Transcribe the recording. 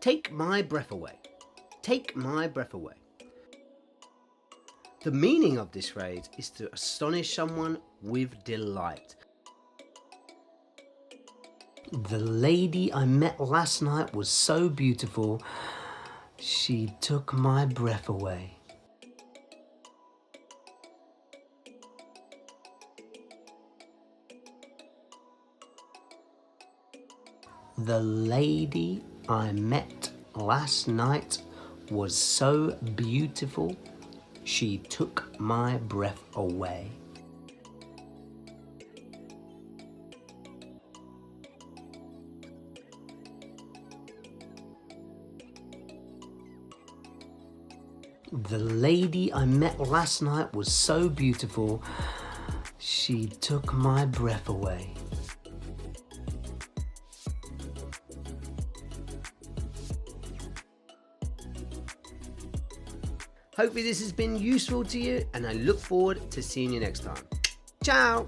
Take my breath away. Take my breath away. The meaning of this phrase is to astonish someone with delight. The lady I met last night was so beautiful, she took my breath away. The lady I met last night was so beautiful, she took my breath away. The lady I met last night was so beautiful, she took my breath away. Hopefully this has been useful to you, and I look forward to seeing you next time. Ciao!